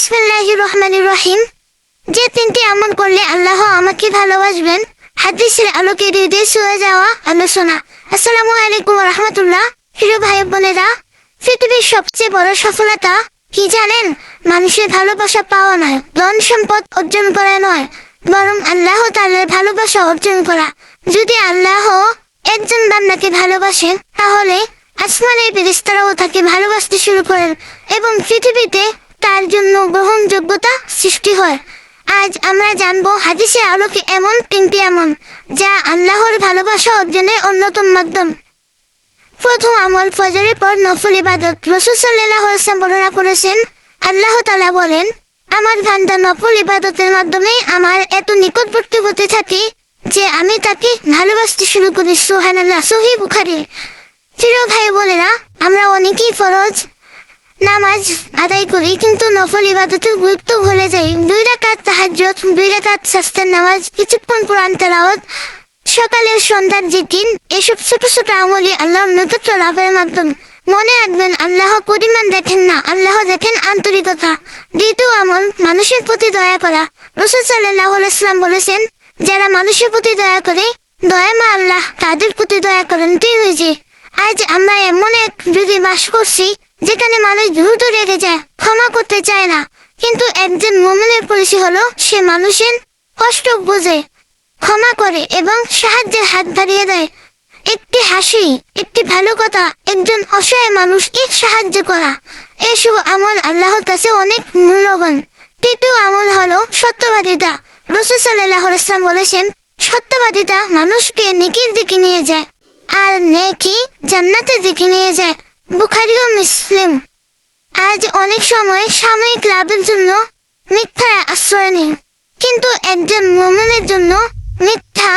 বিসমিল্লাহির রহমানির রহিম। যে তিনটি আমল করলে আল্লাহ আমাকে ভালোবাসবেন, হাদিসের আলোকে হৃদয়ে ছুঁয়ে যাওয়া আলোচনা। আসসালামু আলাইকুম ওয়া রাহমাতুল্লাহ। প্রিয় ভাই বোনেরা, পৃথিবীর সবচেয়ে বড় সফলতা কি জানেন? মানুষের ভালোবাসা পাওয়া নয়, ধন সম্পদ অর্জন করা নয়, বরং আল্লাহ তাআলার ভালোবাসা অর্জন করা। যদি আল্লাহ একজন বান্দাকে ভালোবাসেন, তাহলে আসমানের ফেরেশতারাও তাকে ভালোবাসতে শুরু করেন এবং পৃথিবীতে তার জন্য গ্রহণযোগ্যতা সৃষ্টি হয়। আজ আমরা জানবো হাদিসের আলোকে এমন তিনটি আমল যা আল্লাহর ভালোবাসা অর্জনের অন্যতম মাধ্যম। প্রথম আমল, ফজরের পর নফল ইবাদত। রাসূল সাল্লাল্লাহু আলাইহি ওয়াসাল্লাম বর্ণনা করেছেন, আল্লাহ তাআলা বলেন, আমার বান্দা নফল ইবাদতের মাধ্যমে আমার এত নিকটবর্তী হতে থাকে যে আমি তাকে ভালোবাসতে শুরু করি। সুবহানাল্লাহ। সহিহ বুখারী। প্রিয় ভাই বোনেরা, আমরা অনেকেই ফরজ নামাজ আদায় করি, কিন্তু নফল ইবাদতের গুরুত্ব ভুলে যাই। 2 রাকাত তাহাজ্জুদ, 2 রাকাত সাস্তের নামাজ, কিছুক্ষণ কোরআন তেলাওয়াত, সকালের সন্ধ্যার জিকির, এসব ছোট ছোট আমলই আল্লাহর নৈকট্য লাভের মাধ্যম। মনে রাখবেন, আল্লাহ পরিমাণ দেখেন না, আল্লাহ দেখেন আন্তরিকতা। দ্বিতীয় আমল, মানুষের প্রতি দয়া করা। রাসূল সাল্লাল্লাহু আলাইহি ওয়াসাল্লাম বলেছেন, যারা মানুষের প্রতি দয়া করে, দয়াময় আল্লাহ তাদের প্রতি দয়া করেন। যে আজ আমরা এমন এক যুগে বাস করছি যেখানে মানুষ দ্রুত রেগে যায়, ক্ষমা করতে চায় না। কিন্তু একজন মুমিনের পরিচয় হলো সে মানুষের কষ্ট বোঝে, ক্ষমা করে এবং সাহায্যের হাত বাড়িয়ে দেয়। একটি হাসি, একটি ভালো কথা, একজন অসহায় মানুষকে সাহায্য করা, এসব আমল আল্লাহর কাছে অনেক মূল্যবান। তৃতীয় আমল হলো সত্যবাদিতা। রাসূল সাল্লাল্লাহু আলাইহি ওয়াসাল্লাম বলেছেন, সত্যবাদিতা মানুষকে নেকির দিকে নিয়ে যায়, আর নেকি জান্নাতের দিকে নিয়ে যায়। বুখারী ও মুসলিম। আজ অনেক সময় সাময়িক লাভের জন্য মিথ্যা আশ্রয় নেই, কিন্তু একজন মুমিনের জন্য মিথ্যা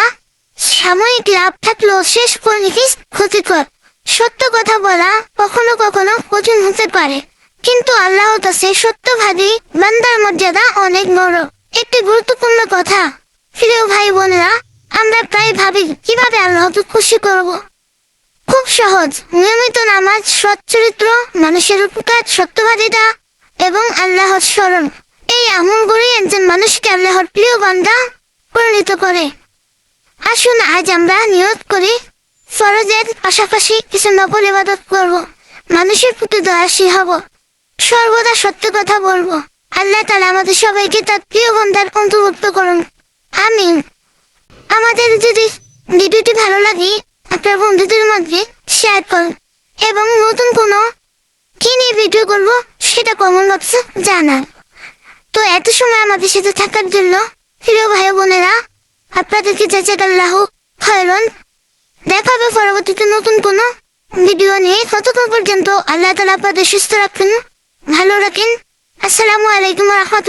সাময়িক লাভ থাকলেও শেষ পরিণতি ক্ষতিকর। সত্য কথা বলা কখনো কখনো কঠিন হতে পারে, কিন্তু আল্লাহর কাছে সত্যবাদী বান্দার মর্যাদা অনেক বড়। একটি গুরুত্বপূর্ণ কথা, প্রিয় ভাই বোনেরা, আমরা প্রায় ভাবি কিভাবে আল্লাহকে খুশি করব। খুব সহজ, নিয়মিত নামাজ, সৎ চরিত্র, মানুষের উপকার, সত্যবাদিতা এবং আল্লাহর স্মরণ। এই আমলগুলি একজন মানুষকে আল্লাহর প্রিয় বান্দা পরিণত করে। আসুন আজ আমরা নিয়ত করি, ফরজের পাশাপাশি কিছু নফল ইবাদত করব, মানুষের প্রতি দয়াশীল হব, সর্বদা সত্য কথা বলবো। আল্লাহ তাআলা আমাদের সবাইকে তার প্রিয় বান্দার অন্তর্ভুক্ত করুন। আমিন। আমাদের যদি ভিডিওটি ভালো লাগে, আপনার বন্ধুদের মধ্যে শেয়ার করুন এবং নতুন কোনো কি নিয়ে ভিডিও করব সেটা কমেন্ট বক্সে জানান। তো এত সময় আমাদের সাথে থাকার জন্য প্রিয় ভাই বোনেরা, আপনাদেরকে জাযাকাল্লাহু খায়রান। দেখা হবে পরবর্তীতে নতুন কোনো ভিডিও নিয়ে। ততক্ষণ পর্যন্ত আল্লাহ তাআলা আপনাদের সুস্থ রাখেন, ভালো রাখেন। আসসালামু আলাইকুম ওয়া রাহমাতুল্লাহ।